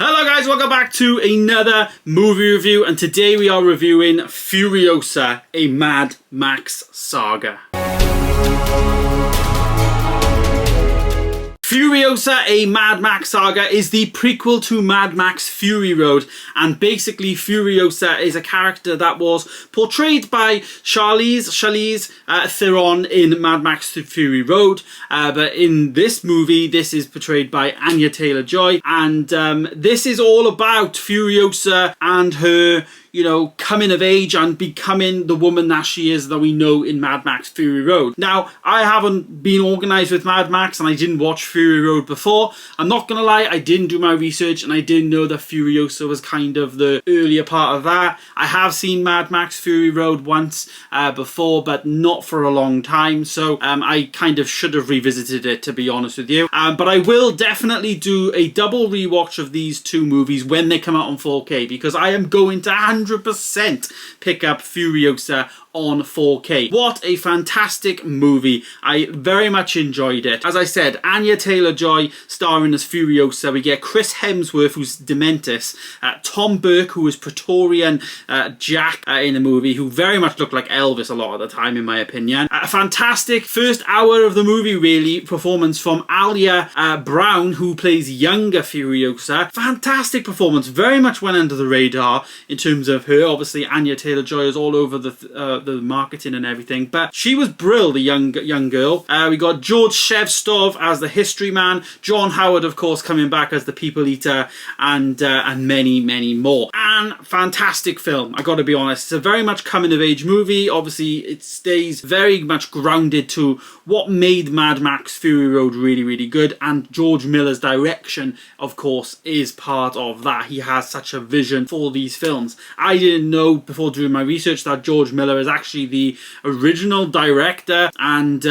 Hello guys, welcome back to another movie review, and today we are reviewing Furiosa, a Mad Max saga. Furiosa, a Mad Max saga is the prequel to Mad Max Fury Road, and basically Furiosa is a character that was portrayed by Charlize Theron in Mad Max Fury Road, but in this movie this is portrayed by Anya Taylor-Joy, and this is all about Furiosa and her, you know, coming of age and becoming the woman that she is that we know in Mad Max Fury Road. Now, I haven't been organised with Mad Max and I didn't watch Fury Road before. I'm not gonna lie, I didn't do my research and I didn't know that Furiosa was kind of the earlier part of that. I have seen Mad Max Fury Road once before, but not for a long time, so I kind of should have revisited it, to be honest with you. But I will definitely do a double rewatch of these two movies when they come out on 4K, because I am going to 100% pick up Furiosa on 4K. What a fantastic movie. I very much enjoyed it. As I said, Anya Taylor-Joy starring as Furiosa. We get Chris Hemsworth, who's Dementis, Tom Burke, who is Praetorian Jack in the movie, who very much looked like Elvis a lot of the time, in my opinion. A fantastic first hour of the movie, really, performance from Alia Brown, who plays younger Furiosa. Fantastic performance, very much went under the radar in terms of her. Obviously, Anya Taylor-Joy is all over the marketing and everything, but she was brill, the young girl. We got George Shevstov as the history man, John Howard, of course, coming back as the people eater, and many more. And fantastic film, I gotta be honest. It's a very much coming of age movie. Obviously, it stays very much grounded to what made Mad Max Fury Road really good, and George Miller's direction, of course, is part of that. He has such a vision for these films. I didn't know before doing my research that George Miller is actually the original director and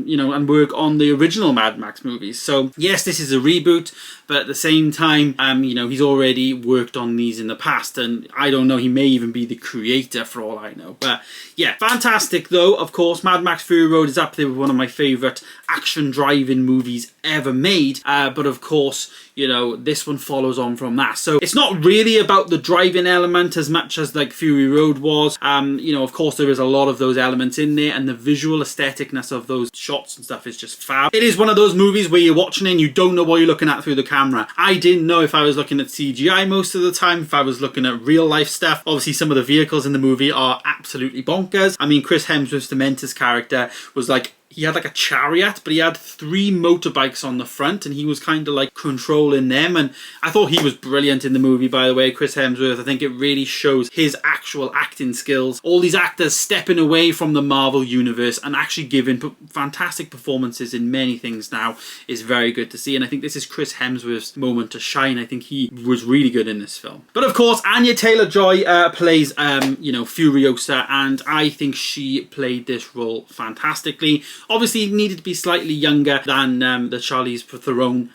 you know, and work on the original Mad Max movies. So yes, this is a reboot, but at the same time, you know, he's already worked on these in the past, and I don't know, he may even be the creator for all I know. But yeah, fantastic though. Of course, Mad Max Fury Road is up there with one of my favourite action driving movies ever made, but of course, you know, this one follows on from that. So it's not really about the driving element as much as like Fury Road was. You know, of course there is a lot of those elements in there, and the visual aestheticness of those shots and stuff is just fab. It is one of those movies where you're watching it and you don't know what you're looking at through the camera. I didn't know if I was looking at CGI most of the time, if I was looking at real life stuff. Obviously some of the vehicles in the movie are absolutely bonkers. I mean, Chris Hemsworth's Dementis character was like, he had like a chariot, but he had 3 motorbikes on the front, and he was kind of like controlling them. And I thought he was brilliant in the movie, by the way, Chris Hemsworth. I think it really shows his actual acting skills. All these actors stepping away from the Marvel universe and actually giving fantastic performances in many things now is very good to see. And I think this is Chris Hemsworth's moment to shine. I think he was really good in this film. But of course, Anya Taylor-Joy plays, you know, Furiosa, and I think she played this role fantastically. Obviously, it needed to be slightly younger than the Charlize Theron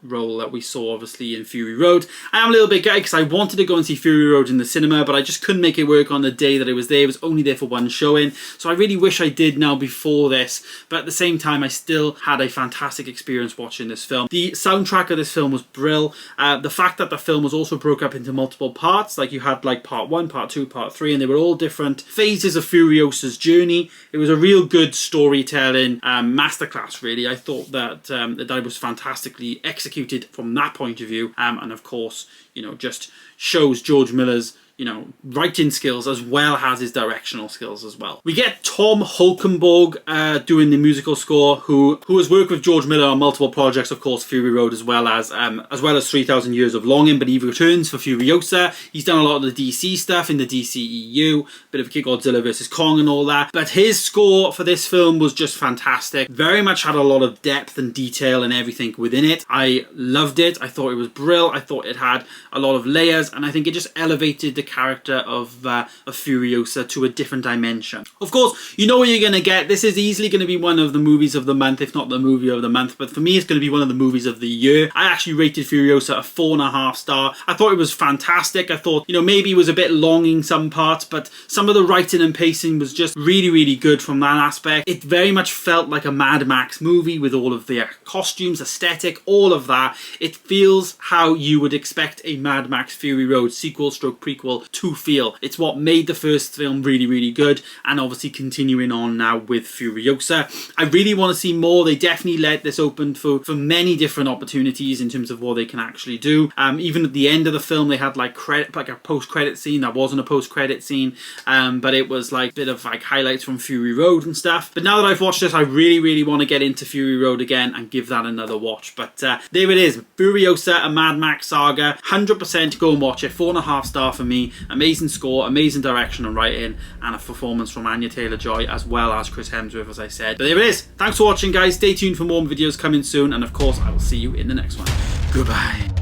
role that we saw, obviously, in Fury Road. I am a little bit gutted because I wanted to go and see Fury Road in the cinema, but I just couldn't make it work on the day that it was there. It was only there for one showing, so I really wish I did now before this. But at the same time, I still had a fantastic experience watching this film. The soundtrack of this film was brill. The fact that the film was also broke up into multiple parts, like you had like part 1, part 2, part 3, and they were all different phases of Furiosa's journey. It was a real good storytelling masterclass, really. I thought that that was fantastically executed from that point of view, and of course, you know, just shows George Miller's, you know, writing skills as well as his directional skills as well. We get Tom Holkenborg doing the musical score, who has worked with George Miller on multiple projects, of course, Fury Road as well as 3,000 Years of Longing, but he returns for Furiosa. He's done a lot of the DC stuff in the DCEU, bit of Godzilla vs. Kong and all that, but his score for this film was just fantastic. Very much had a lot of depth and detail and everything within it. I loved it. I thought it was brill. I thought it had a lot of layers, and I think it just elevated the character of Furiosa to a different dimension. Of course, you know what you're going to get. This is easily going to be one of the movies of the month, if not the movie of the month. But for me, it's going to be one of the movies of the year. I actually rated Furiosa a 4.5 star. I thought it was fantastic. I thought, you know, maybe it was a bit long in some parts, but some of the writing and pacing was just really, really good from that aspect. It very much felt like a Mad Max movie with all of the costumes, aesthetic, all of that. It feels how you would expect a Mad Max Fury Road sequel stroke prequel to feel. It's what made the first film really, really good, and obviously continuing on now with Furiosa. I really want to see more. They definitely let this open for many different opportunities in terms of what they can actually do. Even at the end of the film, they had like a post-credit scene that wasn't a post-credit scene, but it was like a bit of like highlights from Fury Road and stuff. But now that I've watched this, I really, really want to get into Fury Road again and give that another watch. But there it is, Furiosa, a Mad Max saga. 100% go and watch it. 4.5 star for me. Amazing score, amazing direction and writing, and a performance from Anya Taylor-Joy as well as Chris Hemsworth, as I said. But there it is. Thanks for watching, guys. Stay tuned for more videos coming soon, and of course I will see you in the next one. Goodbye.